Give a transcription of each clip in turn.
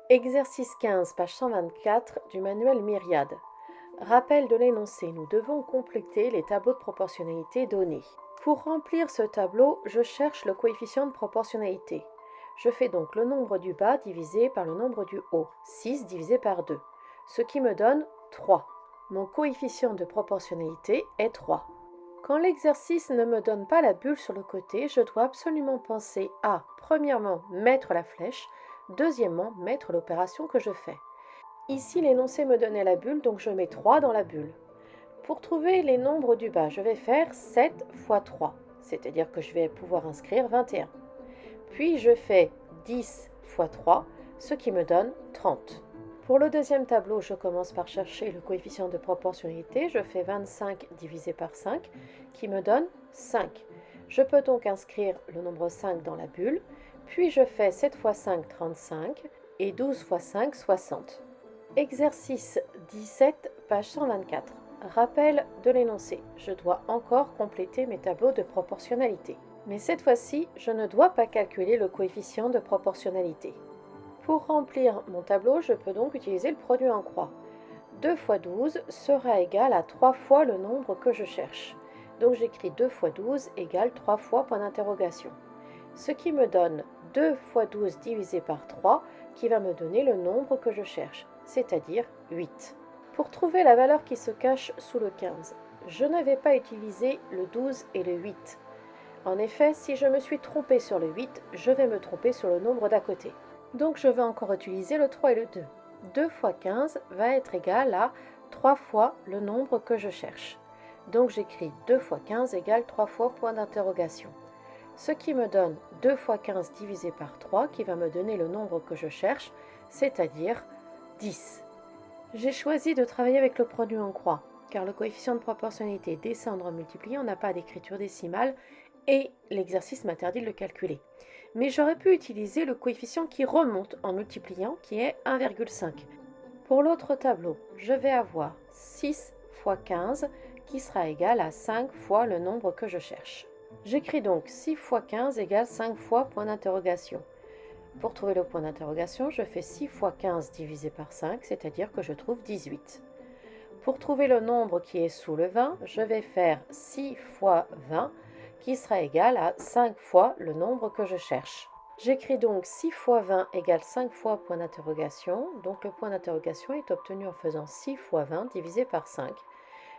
Exercice 15, page 124 du manuel Myriade. Rappel de l'énoncé, nous devons compléter les tableaux de proportionnalité donnés. Pour remplir ce tableau, je cherche le coefficient de proportionnalité. Je fais donc le nombre du bas divisé par le nombre du haut, 6 divisé par 2, ce qui me donne 3. Mon coefficient de proportionnalité est 3. Quand l'exercice ne me donne pas la bulle sur le côté, je dois absolument penser à, premièrement, mettre la flèche, deuxièmement, mettre l'opération que je fais. Ici, l'énoncé me donnait la bulle, donc je mets 3 dans la bulle. Pour trouver les nombres du bas, je vais faire 7 fois 3, c'est-à-dire que je vais pouvoir inscrire 21. Puis je fais 10 fois 3, ce qui me donne 30. Pour le deuxième tableau, je commence par chercher le coefficient de proportionnalité. Je fais 25 divisé par 5, qui me donne 5. Je peux donc inscrire le nombre 5 dans la bulle. Puis je fais 7 fois 5, 35, et 12 fois 5, 60. Exercice 17, page 124. Rappel de l'énoncé. Je dois encore compléter mes tableaux de proportionnalité. Mais cette fois-ci, je ne dois pas calculer le coefficient de proportionnalité. Pour remplir mon tableau, je peux donc utiliser le produit en croix. 2 fois 12 sera égal à 3 fois le nombre que je cherche. Donc j'écris 2 fois 12 égale 3 fois point d'interrogation. Ce qui me donne 2 fois 12 divisé par 3, qui va me donner le nombre que je cherche, c'est-à-dire 8. Pour trouver la valeur qui se cache sous le 15, je ne vais pas utiliser le 12 et le 8. En effet, si je me suis trompée sur le 8, je vais me tromper sur le nombre d'à côté. Donc je vais encore utiliser le 3 et le 2. 2 fois 15 va être égal à 3 fois le nombre que je cherche. Donc j'écris 2 fois 15 égale 3 fois point d'interrogation. Ce qui me donne 2 fois 15 divisé par 3, qui va me donner le nombre que je cherche, c'est-à-dire 10. J'ai choisi de travailler avec le produit en croix, car le coefficient de proportionnalité descendre en multipliant n'a pas d'écriture décimale et l'exercice m'interdit de le calculer. Mais j'aurais pu utiliser le coefficient qui remonte en multipliant, qui est 1,5. Pour l'autre tableau, je vais avoir 6 fois 15, qui sera égal à 5 fois le nombre que je cherche. J'écris donc 6 fois 15 égale 5 fois point d'interrogation. Pour trouver le point d'interrogation, je fais 6 fois 15 divisé par 5, c'est-à-dire que je trouve 18. Pour trouver le nombre qui est sous le 20, je vais faire 6 fois 20, qui sera égal à 5 fois le nombre que je cherche. J'écris donc 6 fois 20 égale 5 fois point d'interrogation, donc le point d'interrogation est obtenu en faisant 6 fois 20 divisé par 5,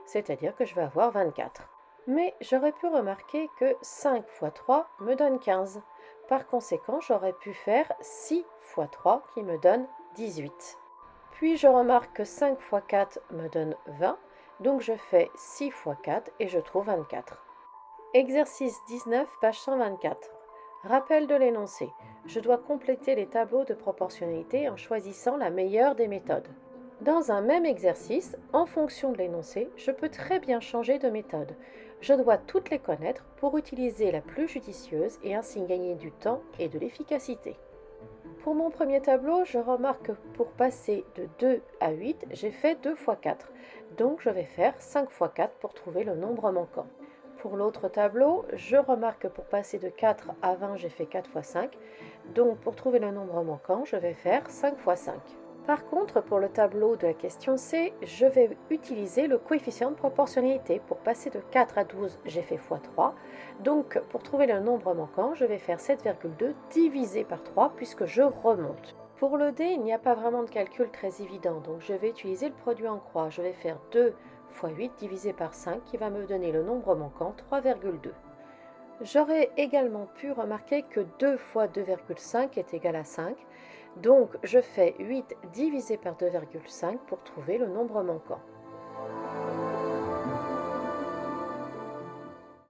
c'est-à-dire que je vais avoir 24. Mais j'aurais pu remarquer que 5 fois 3 me donne 15. Par conséquent, j'aurais pu faire 6 fois 3 qui me donne 18. Puis je remarque que 5 fois 4 me donne 20, donc je fais 6 fois 4 et je trouve 24. Exercice 19, page 124. Rappel de l'énoncé. Je dois compléter les tableaux de proportionnalité en choisissant la meilleure des méthodes. Dans un même exercice, en fonction de l'énoncé, je peux très bien changer de méthode. Je dois toutes les connaître pour utiliser la plus judicieuse et ainsi gagner du temps et de l'efficacité. Pour mon premier tableau, je remarque que pour passer de 2 à 8, j'ai fait 2 fois 4. Donc je vais faire 5 fois 4 pour trouver le nombre manquant. Pour l'autre tableau, je remarque que pour passer de 4 à 20, j'ai fait 4 fois 5. Donc pour trouver le nombre manquant, je vais faire 5 fois 5. Par contre, pour le tableau de la question C, je vais utiliser le coefficient de proportionnalité. Pour passer de 4 à 12, j'ai fait x3. Donc, pour trouver le nombre manquant, je vais faire 7,2 divisé par 3 puisque je remonte. Pour le D, il n'y a pas vraiment de calcul très évident, donc je vais utiliser le produit en croix. Je vais faire 2 fois 8 divisé par 5 qui va me donner le nombre manquant, 3,2. J'aurais également pu remarquer que 2 fois 2,5 est égal à 5. Donc je fais 8 divisé par 2,5 pour trouver le nombre manquant.